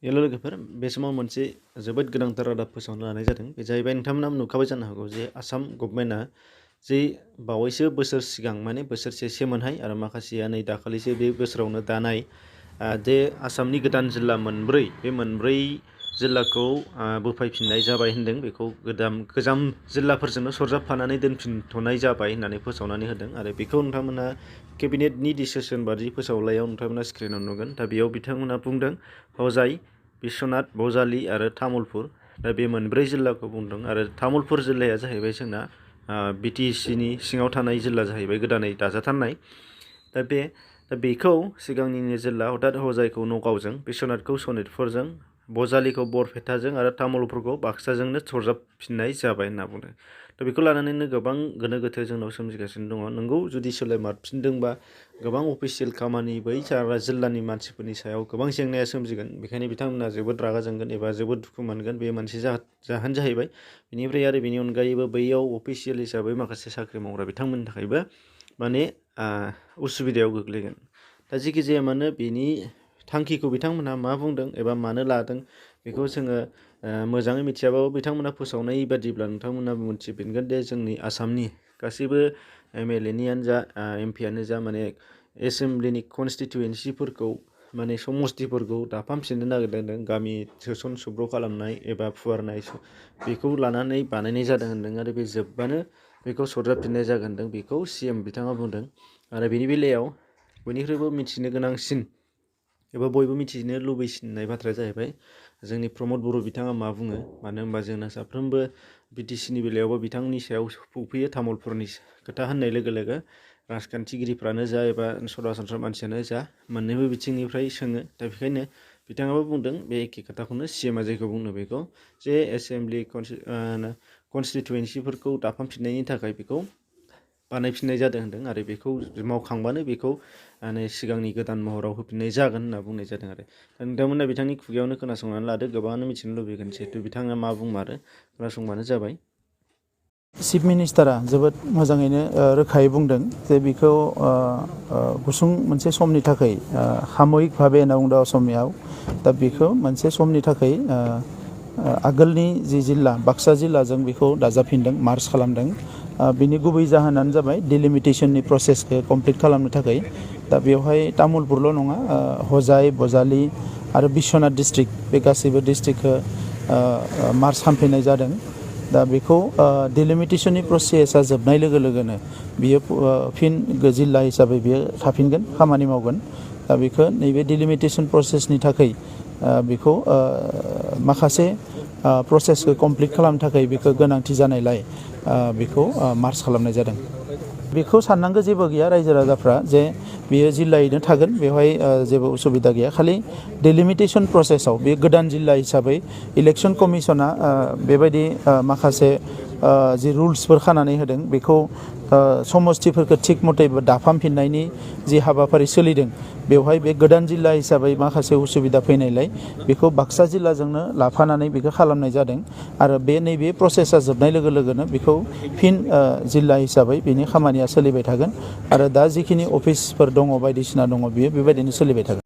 hello लोगोफोर बे समाव मोनसे जोबोद गोनांथार रादाब फोसावनो लानाय जादों बे जाहैबाय नोंथांमोना नुखाबाय जानो हागौ जे आसाम गभर्नमेन्टआ जे बावैसो बोसोर सिगां माने बोसोरसेमोनहाय आरो माखासेया नै दाखालिसो बे बोसोरावनो दानाय जे आसामनि गोदान जिल्ला मोनब्रै बे मोनब्रै जिल्लाखौ बोफायफिननाय जाबाय होनदों बेखौ गोजाम जिल्लाफोरजोंनो सरजाबफानानै दोनफिनथ'नाय जाबाय होननानै फोसावनानै होदों आरो बेखौ नोंथांमोना केबिनेटनि डिसिसन बादि फोसावलायाव नोंथांमोना स्क्रिनाव नुगोन दा बेयाव बिथांमोना बुंदों हजाय बिश्वनाथ बजालि आरो तामुलपुर दा बे मोनब्रै जिल्लाखौ बुंदों आरो तामुलपुर जिल्लाया जाहैबाय जोंना बिटिसिनि सिङाव थानाय जिल्ला जाहैबाय गोदानै दाजाथारनाय दा बेखौ सिगांनिनो जिल्ला अर्थात हजायखौ नगावजों बिश्वनाथखौ सनितपुरजों बजालिखौ बरपेटाजों आरो तामुलपुरखौ बाक्साजोंनो सरजाबफिननाय जाबाय होनना बुंदों दा बेखौ लानानैनो गोबां गोनो गोथो जोंनाव सोमजिगासिनो दङ नंगौ जुदि सोलायमारफिनदोंबा गोबां अफिसियेल खामानि बै जिल्लानि मानसिफोरनि सायाव गोबां जेंनाया सोमजिगोन बेखायनो बिथांमोना जोबोद रागा जोंगोन एबा जोबोद दुखु मोनगोन बे मोनसे जाहोन जाहैबाय बेनिफ्राय आरो बेनि अनगायैबो बैयाव अफिसियेल हिसाबै माखासे साख्रि मावग्रा बिथांमोननि थाखायबो माने उसुबिदायाव गोग्लैगोन दा जेखि जाया मानो बेनि थांखिखौ बिथांमोनहा मा बुंदों एबा मानो लादों बेखौ जोङो मोजाङै मिथियाबाबो बिथांमोना फोसावनाय बादिब्ला नोंथांमोना मिथिफिनगोन दे जोंनि आसामनि गासैबो एमएलएनियानो जा एमपियानो जा माने एसेम्ब्लिनि कनस्टिटुवेन्सिफोरखौ माने समस्तिफोरखौ दाफामफिननो नागिरदों गामि सोसन सुब्र खालामनाय एबा फुवारनाय बेखौ लानानै बानायनाय जादों होनदों आरो बे जोबबानो बेखौ सरजाबफिननाय जागोन होनदों बेखौ सिएम बिथाङा बुंदों आरो बेनि बेलायाव बयनिख्रुइबो मिथिनो गोनांसिन एबा बयबो मिथिनो लुबैसिननाय बाथ्राया जाहैबाय जोंनि प्रमद बर' बिथाङा मा बुङो मानो होनबा जोंना साफ्रोमबो बिटिसिनि बेलायावबो बिथांनि सायाव फैयो तामुलपुरनि खोथा होननाय लोगो लोगो राजखान्थिगिरिफ्रानो जा एबा सरासनस्रा मानसियानो जा मोननैबो बिथिंनिफ्राय सोङो दा बेखायनो बिथाङाबो बुंदों बे एखे खोथाखौनो सिएमआ जेखौ बुंनो बेखौ जे एसेम्ब्लि कनस्टिटुवेन्सिफोरखौ दाफामफिननायनि थाखाय बेखौ बानायफिननाय जादों होनदों आरो बेखौ मावखांबानो बेखौ माने सिगांनि गोदान महराव होफिननाय जागोन होनना बुंनाय जादों आरो दा नोंथांमोना बिथांनि खुगायावनो खोनासंनानै लादो गोबाङानो मिथिनो लुबैगोन जिहेतु बिथाङा मा बुंमारो खोनासंबानो जाबाय चिफ मिनिस्टारा जोबोद मोजाङैनो रोखायै बुंदों जे बेखौ गुसुं मोनसे समनि थाखाय सामयिक भाबे होनना बुंदों असमियाव दा बेखौ मोनसे समनि थाखाय आगोलनि जि जिल्ला बाक्सा जिल्लाजों बेखौ दाजाबफिनदों मार्च खालामदों बिनि गुबै जाहोनानो जाबाय डिलिमिटेसननि प्रसेसखौ कमप्लिट खालामनो थाखाय दा बेवहाय तामुलपुरल' नङा हजाय बजालि आरो बिश्वनाथ डिस्ट्रिक्ट बे गासैबो डिस्ट्रिक्टखौ मार्च खालामफिननाय जादों दा बेखौ डिलिमिटेसननि प्रसेसा जोबनाय लोगो लोगोनो बियो फिन जिल्ला हिसाबै बियो थाफिनगोन खामानि मावगोन दा बेखौ नैबे डिलिमिटेसन प्रसेसनि थाखाय बेखौ माखासे प्रसेसखौ कमप्लिट खालामनो थाखाय बेखौ गोनांथि जानायलाय बेखौ मार्च खालामनाय जादों बेखौ साननांगौ जेबो गैया रायजो राजाफ्रा जे बेयो जिल्लायैनो थागोन बेवहाय जेबो उसुबिदा गैया खालि डिलिमिटेसन प्रसेसआव बे गोदान जिल्ला हिसाबै इलेक्सन कमिसना बेबायदि माखासे जि रुल्सफोर खानानै होदों बेखौ समस्तिफोरखौ थिग मथे दाफामफिननायनि जि हाबाफारि सोलिदों बेवहाय बे गोदान जिल्ला हिसाबै माखासे उसुबिदा फैनायलाय बेखौ बाक्सा जिल्लाजोंनो लाफानानै बेखौ खालामनाय जादों आरो बे नैबे प्रसेसा जोबनाय लोगो लोगोनो बेखौ फिन जिल्ला हिसाबै बेनि खामानिया सोलिबाय थागोन आरो दा जिखिनि अफिसफोर दङ बायदिसिना दङ बियो बेबायदिनो सोलिबाय थागोन